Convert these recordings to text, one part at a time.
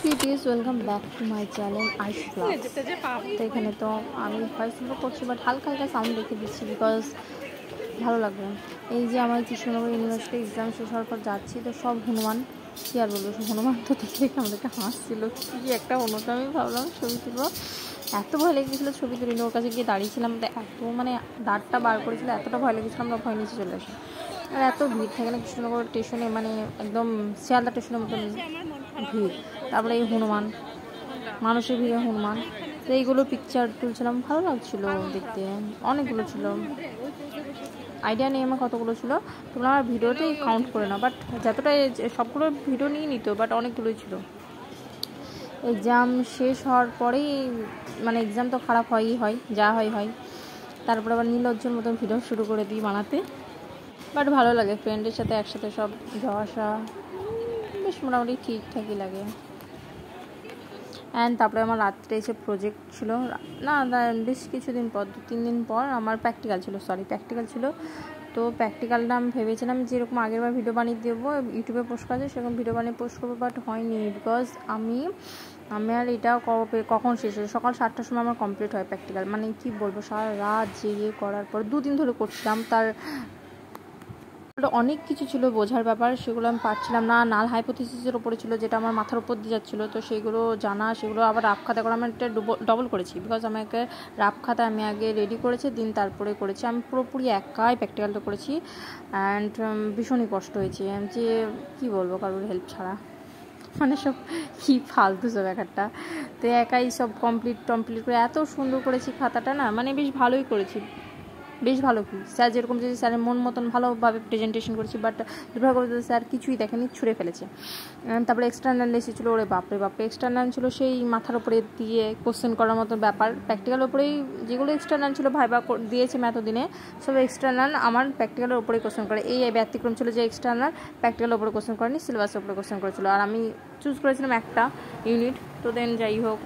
Cuties welcome back to my channel ice blog. তো এখানে তো আমি ভয়েস ওভার করছি, বাট হালকা হালকা সাউন্ড রেখে দিচ্ছি বিকজ ভালো লাগবে। এই যে আমার কৃষ্ণনগর ইউনিভার্সিটি এক্সাম শেষ হওয়ার পর যাচ্ছি, তো সব হনুমান, কী আর বলবো, হনুমান তো দেখে দেখে আমাদেরকে হাসছিল। কী একটা হনুমান, আমি ভাবলাম ছবি তুলবো, এত ভয় লেগেছিলো ছবি তুলিনি। ওর কাছে গিয়ে দাঁড়িয়েছিলাম, তো এত মানে দাঁড়টা বার করেছিল, এতটা ভয় লেগেছিলো, আমরা ভয় নিচে চলে আসি। আর এত ভিড় থাকে না কৃষ্ণনগর স্টেশনে, মানে একদম শিয়ালদা স্টেশনের মতন ভিড়। তারপরে এই হনুমান, মানুষের ভিড়ে হনুমান, তো এইগুলো পিকচার তুলছিলাম, ভালো লাগছিলো দেখতে। অনেকগুলো ছিল, আইডিয়া নেই আমার কতগুলো ছিল, তোমরা আমার ভিডিওতেই কাউন্ট করে না, বাট যতটা সবগুলো ভিডিও নিয়ে নিত, বাট অনেকগুলোই ছিল। এক্সাম শেষ হওয়ার পরেই, মানে এক্সাম তো খারাপ হয়ই হয়, যা হয়, তারপরে আবার নির্লজ্জের মতো ভিডিও শুরু করে দিই বানাতে। বাট ভালো লাগে, ফ্রেন্ডের সাথে একসাথে সব যাওয়া আসা বেশ মোটামুটি ঠিকঠাকই লাগে। অ্যান্ড তারপরে আমার রাত্রে এসে প্রজেক্ট ছিল, না বেশ কিছুদিন পর, 2-3 দিন পর আমার প্র্যাকটিক্যাল ছিল। তো প্র্যাকটিক্যালটা আমি ভেবেছিলাম যেরকম আগেরবার ভিডিও বানিয়ে দেবো, ইউটিউবে পোস্ট করা যায় সেরকম ভিডিও বানিয়ে পোস্ট করবো, বাট হয়নি বিকজ আর এটা কখন শেষ হয়, সকাল 7টার সময় আমার কমপ্লিট হয় প্র্যাকটিক্যাল। মানে কি বলবো, সারা রাত জেগে করার পর 2 দিন ধরে করছিলাম, তার অনেক কিছু ছিল বোঝার ব্যাপার, সেগুলো আমি পারছিলাম না। নাল হাইপোথিসিসের ওপরে ছিল, যেটা আমার মাথার উপর দিয়ে যাচ্ছিলো, তো সেগুলো জানা, সেগুলো আবার রাফ খাতা করে আমি একটা ডবল করেছি, বিকজ আমাকে রাফ খাতা আমি আগে রেডি করেছি, দিন তারপরে করেছি। আমি পুরোপুরি একাই প্র্যাকটিক্যালটা করেছি, অ্যান্ড ভীষণই কষ্ট হয়েছে, যে কী বলবো, কারোর হেল্প ছাড়া, মানে সব কী ফালতু সব একটা। তো একাই সব কমপ্লিট করে এত সুন্দর করেছি খাতাটা, না মানে বেশ ভালোই করেছি, বেশ ভালো। কি স্যার যেরকম যে স্যারের মন মতন ভালোভাবে প্রেজেন্টেশন করেছি, বাট দুর্ভাগ্যবশত স্যার কিছুই দেখেনি, ছুঁড়ে ফেলেছে। তারপরে এক্সটার্নাল এসেছিলো, ওরে বাপরে এক্সটার্নাল ছিল সেই মাথার উপরে দিয়ে কোশ্চেন করার মতো ব্যাপার। প্র্যাকটিক্যালের উপরেই যেগুলো এক্সটার্নাল ছিল, ভাইবা দিয়েছে এতদিনে, সব এক্সটার্নাল আমার প্র্যাকটিক্যালের উপরেই কোশ্চেন করে। এই ব্যতিক্রম ছিল যে এক্সটার্নাল প্র্যাকটিক্যালের উপরে কোশ্চেন করেনি, সিলেবাসের উপরে কোশ্চেন করেছিল, আর আমি চুজ করেছিলাম একটা ইউনিট। তো দেন যাই হোক,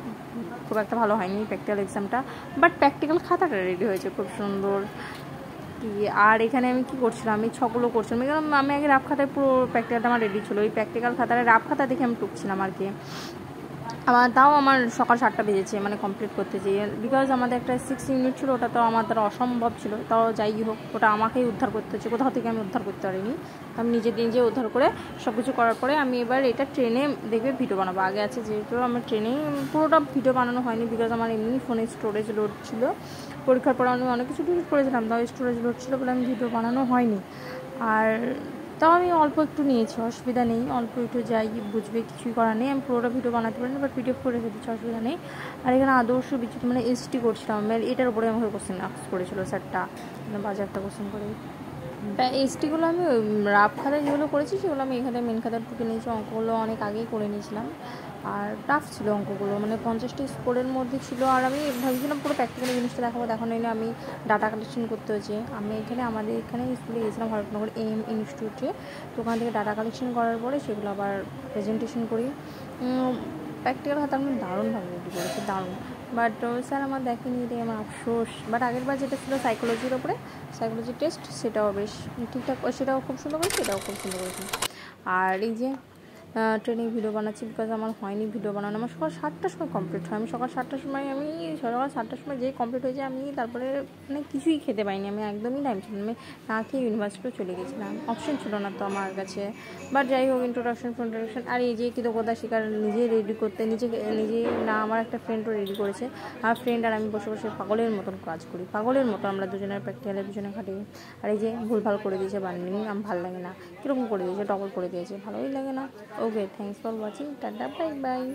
খুব একটা ভালো হয়নি প্র্যাকটিক্যাল এক্সামটা, বাট প্র্যাকটিক্যাল খাতাটা রেডি হয়েছে খুব সুন্দর। আর এখানে আমি কী করছিলাম, আমি ছকগুলো করছিলাম, আমি আগে রাফ খাতায় পুরো প্র্যাকটিক্যালটা আমার রেডি ছিল, ওই প্র্যাকটিক্যাল খাতায় রাফ খাতা দেখে আমি টুকছিলাম আর কি। তাও আমার সকাল 7টা বেজেছে মানে কমপ্লিট করতে যেয়ে, বিকজ আমাদের একটা 6 ইউনিট ছিল, ওটা তো আমার দ্বারা অসম্ভব ছিল। তাও যাই হোক, ওটা আমাকেই উদ্ধার করতে হচ্ছে, কোথাও থেকে আমি উদ্ধার করতে পারিনি, আমি নিজে উদ্ধার করে সব কিছু করার পরে আমি এবার এটা ট্রেনে দেখবে ভিডিও বানাবো। আগে আছে যেহেতু আমার ট্রেনে পুরোটা ভিডিও বানানো হয়নি, বিকজ আমার এমনি ফোনে স্টোরেজ লোড ছিল, পরীক্ষার পর আমি অনেক কিছু ডিলিট করেছিলাম, তাও স্টোরেজ লোড ছিল বলে আমি ভিডিও বানানো হয়নি। আর তাও আমি অল্প একটু নিয়েছি, অসুবিধা নেই, অল্প একটু যাই বুঝবে, কিছুই করার নেই। আমি পুরোটা ভিডিও বানাতে পারিনি, বাট পিডিএফ করে রেখে দিচ্ছি, অসুবিধা নেই। আর এখানে আদর্শ বিচ্যুতি মানে এসটি করছিলাম, এটার উপরে আমাকে কোশ্চেন আস্ক করেছিল স্যারটা, বাজে একটা কোশ্চেন করে। এসটিগুলো আমি রাফ খাতায় যেগুলো করেছি সেগুলো আমি এখানে মেন খাতায় টুকে নিয়েছি, অঙ্কগুলো অনেক আগেই করে নিয়েছিলাম। আর টাফ ছিল অঙ্কগুলো, মানে 50টি স্কোরের মধ্যে ছিল। আর আমি ভাবছিলাম পুরো প্র্যাকটিক্যাল জিনিসটা দেখানো নিলে আমি ডাটা কালেকশন করতে হয়েছে। আমি আমাদের এখানে স্কুলে গিয়েছিলাম হরপনগর AM ইনস্টিটিউটে, তো ওখান থেকে ডাটা কালেকশন করার পরে সেগুলো আবার প্রেজেন্টেশন করি। প্র্যাকটিক্যাল খাতা আমি দারুণভাবে রেডি করেছি, দারুণ। বাট স্যার আমার দেখেনি, এটাই আমার আফসোস। বাট আগেরবার যেটা ছিল সাইকোলজির ওপরে, সাইকোলজি টেস্ট, সেটাও বেশ ঠিকঠাক, সেটাও খুব সুন্দর করেছি, এটাও খুব সুন্দর করেছি। আর এই যে ট্রেনে ভিডিও বানাচ্ছি, বিকজ আমার হয়নি ভিডিও বানানো, আমার সকাল 7টার সময় কমপ্লিট হয়। সকাল 7টার সময় যেই কমপ্লিট হয়েছে, আমি তারপরে মানে কিছুই খেতে পাইনি, আমি একদমই টাইম ছিল, আমি না খেয়ে ইউনিভার্সিটিও চলে গেছিলাম, অপশন ছিল না তো আমার কাছে। বাট যাই হোক, ইন্ট্রোডাকশন। আর এই যে কৃতজ্ঞতা স্বীকার, নিজে রেডি করতে, নিজে না, আমার একটা ফ্রেন্ডও রেডি করেছে, আমার ফ্রেন্ড আর আমি বসে পাগলের মতন কাজ করি, পাগলের মতো আমরা দুজনের প্র্যাকটিক্যালের পিছনে খাটি। আর এই যে ভুলভাল করে দিয়েছে বানিয়ে, আমার ভালো লাগে না, কীরকম করে দিয়েছে, ডবল করে দিয়েছে, ভালোই লাগে না। Okay, thanks for watching. Tata, bye bye.